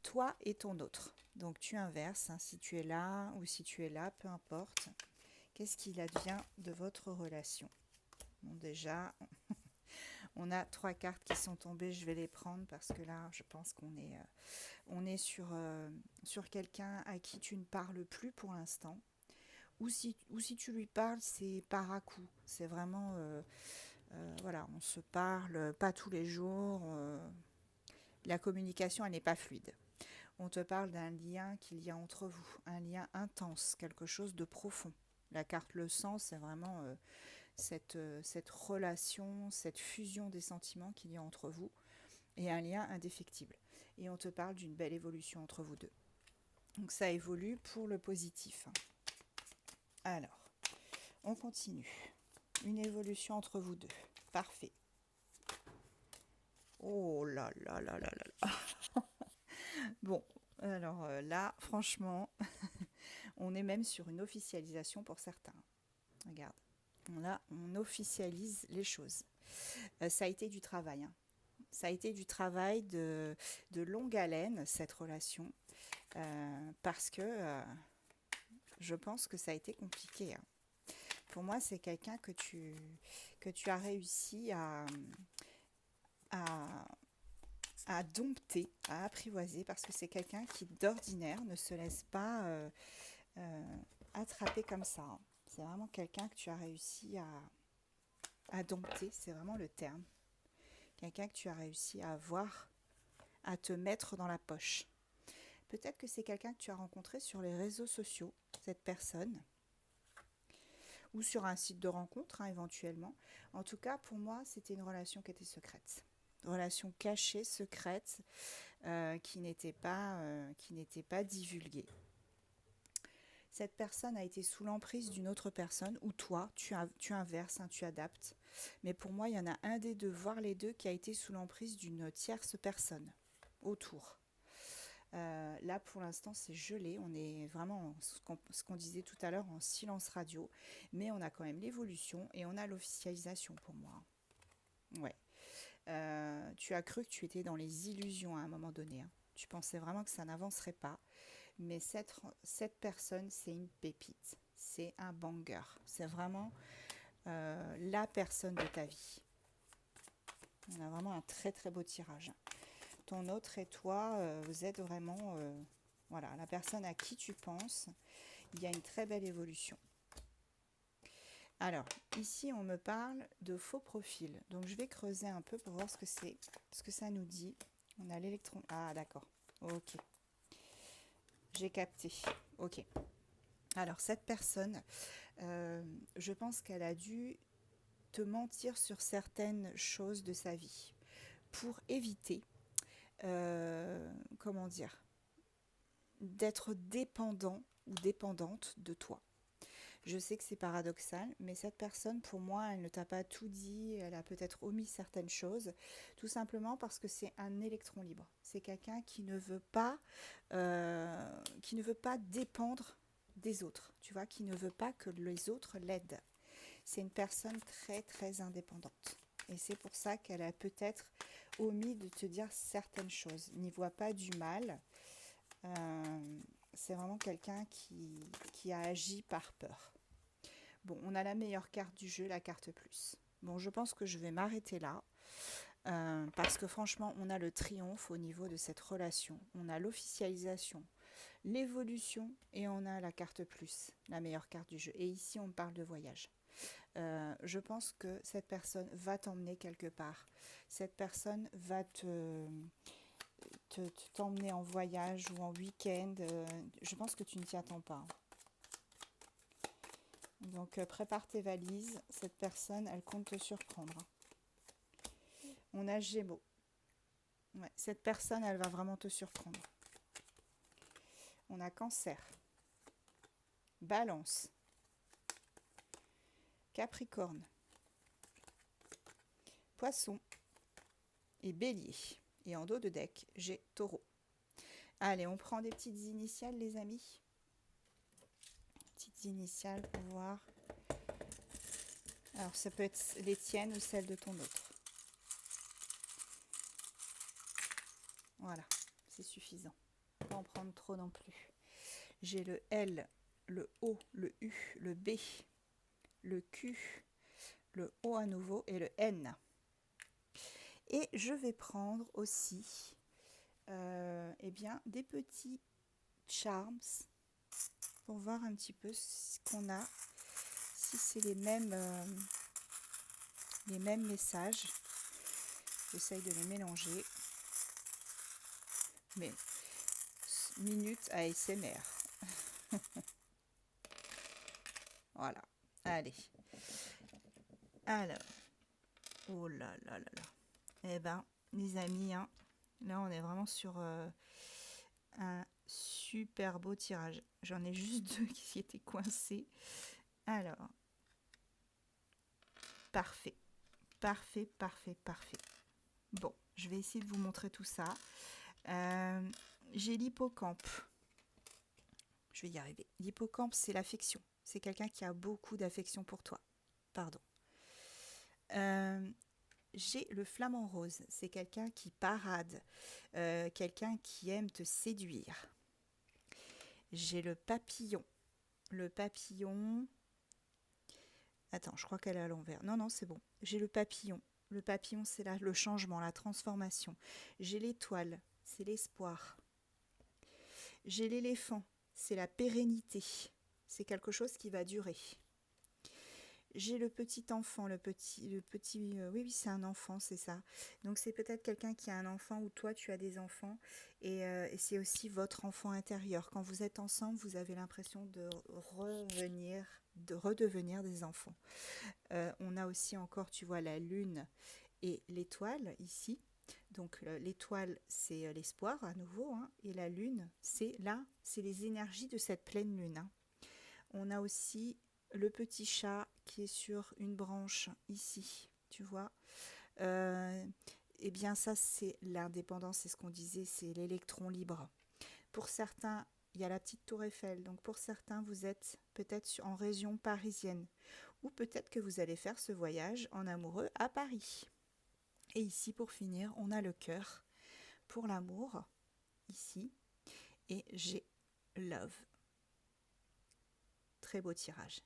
toi et ton autre. Donc tu inverses, hein, si tu es là ou si tu es là, peu importe. Qu'est-ce qu'il advient de votre relation? Bon, déjà, on a 3 cartes qui sont tombées, je vais les prendre parce que là, je pense on est sur quelqu'un à qui tu ne parles plus pour l'instant. Ou si tu lui parles, c'est par à coup. C'est vraiment, voilà, on se parle pas tous les jours. La communication, elle n'est pas fluide. On te parle d'un lien qu'il y a entre vous, un lien intense, quelque chose de profond. La carte le sens, c'est vraiment cette relation, cette fusion des sentiments qu'il y a entre vous et un lien indéfectible. Et on te parle d'une belle évolution entre vous deux. Donc ça évolue pour le positif. Alors, on continue. Une évolution entre vous deux. Parfait. Oh là là là là là là. Bon, alors là, franchement, on est même sur une officialisation pour certains. Regarde, là, on officialise les choses. Ça a été du travail, hein. Ça a été du travail de longue haleine, cette relation, parce que je pense que ça a été compliqué, hein. Pour moi, c'est quelqu'un que tu as réussi à, à dompter, à apprivoiser, parce que c'est quelqu'un qui, d'ordinaire, ne se laisse pas attraper comme ça, hein. C'est vraiment quelqu'un que tu as réussi à dompter, c'est vraiment le terme. Quelqu'un que tu as réussi à avoir, à te mettre dans la poche. Peut-être que c'est quelqu'un que tu as rencontré sur les réseaux sociaux, cette personne, ou sur un site de rencontre, hein, éventuellement. En tout cas, pour moi, c'était une relation qui était secrète. Une relation cachée, secrète, qui n'était pas divulguée. Cette personne a été sous l'emprise d'une autre personne, ou toi, tu inverses, hein, tu adaptes. Mais pour moi, il y en a un des deux, voire les deux, qui a été sous l'emprise d'une tierce personne autour. Là, pour l'instant, c'est gelé. On est vraiment, ce qu'on disait tout à l'heure, en silence radio. Mais on a quand même l'évolution et on a l'officialisation pour moi. Ouais. Tu as cru que tu étais dans les illusions à un moment donné, hein. Tu pensais vraiment que ça n'avancerait pas. Mais cette personne, c'est une pépite. C'est un banger. C'est vraiment la personne de ta vie. On a vraiment un très très beau tirage. Ton autre et toi, vous êtes vraiment voilà, la personne à qui tu penses. Il y a une très belle évolution. Alors, ici, on me parle de faux profil. Donc, je vais creuser un peu pour voir ce que c'est, ce que ça nous dit. On a l'électron. Ah, d'accord. Ok. J'ai capté. Ok. Alors, cette personne, je pense qu'elle a dû te mentir sur certaines choses de sa vie pour éviter, comment dire, d'être dépendant ou dépendante de toi. Je sais que c'est paradoxal, mais cette personne, pour moi, elle ne t'a pas tout dit, elle a peut-être omis certaines choses, tout simplement parce que c'est un électron libre. C'est quelqu'un qui ne veut pas dépendre des autres, tu vois, qui ne veut pas que les autres l'aident. C'est une personne très, très indépendante. Et c'est pour ça qu'elle a peut-être omis de te dire certaines choses. N'y voit pas du mal. Euh, c'est vraiment quelqu'un qui a agi par peur. Bon, on a la meilleure carte du jeu, la carte plus. Bon, je pense que je vais m'arrêter là. Parce que franchement, on a le triomphe au niveau de cette relation. On a l'officialisation, l'évolution et on a la carte plus, la meilleure carte du jeu. Et ici, on parle de voyage. Je pense que cette personne va t'emmener quelque part. Cette personne va t'emmener en voyage ou en week-end. Je pense que tu ne t'y attends pas. Donc prépare tes valises. Cette personne, elle compte te surprendre. On a Gémeaux. Ouais, cette personne, elle va vraiment te surprendre. On a Cancer, Balance, Capricorne, Poisson et Bélier. Et en dos de deck, j'ai Taureau. Allez, on prend des petites initiales, les amis. Petites initiales pour voir. Alors, ça peut être les tiennes ou celles de ton autre. Voilà, c'est suffisant. pas en prendre trop non plus. J'ai le L, le O, le U, le B, le Q, le O à nouveau et le N. Et je vais prendre aussi eh bien, des petits charms pour voir un petit peu ce qu'on a, si c'est les mêmes messages. J'essaye de les mélanger. Mais minute ASMR. Voilà. Allez. Alors. Oh là là là là. Eh ben, les amis, hein, là on est vraiment sur un super beau tirage. J'en ai juste 2 qui étaient coincés. Alors. Parfait. Parfait, parfait, parfait. Bon, je vais essayer de vous montrer tout ça. J'ai l'hippocampe. Je vais y arriver. L'hippocampe, c'est l'affection. C'est quelqu'un qui a beaucoup d'affection pour toi. Pardon. J'ai le flamant rose. C'est quelqu'un qui parade. Quelqu'un qui aime te séduire. J'ai le papillon. Le papillon... Attends, je crois qu'elle est à l'envers. Non, non, c'est bon. J'ai le papillon. Le papillon, c'est là le changement, la transformation. J'ai l'étoile. C'est l'espoir. J'ai l'éléphant. C'est la pérennité. C'est quelque chose qui va durer. J'ai le petit enfant, oui, c'est un enfant, c'est ça. Donc c'est peut-être quelqu'un qui a un enfant ou toi tu as des enfants et c'est aussi votre enfant intérieur. Quand vous êtes ensemble, vous avez l'impression de redevenir des enfants. On a aussi encore, tu vois, la lune et l'étoile ici. Donc l'étoile, c'est l'espoir à nouveau, hein, et la lune, c'est les énergies de cette pleine lune. Hein. On a aussi le petit chat qui est sur une branche ici, tu vois. Eh bien ça, c'est l'indépendance, c'est ce qu'on disait, c'est l'électron libre. Pour certains, il y a la petite tour Eiffel, donc pour certains, vous êtes peut-être en région parisienne, ou peut-être que vous allez faire ce voyage en amoureux à Paris. Et ici, pour finir, on a le cœur pour l'amour, ici, et j'ai love. Très beau tirage.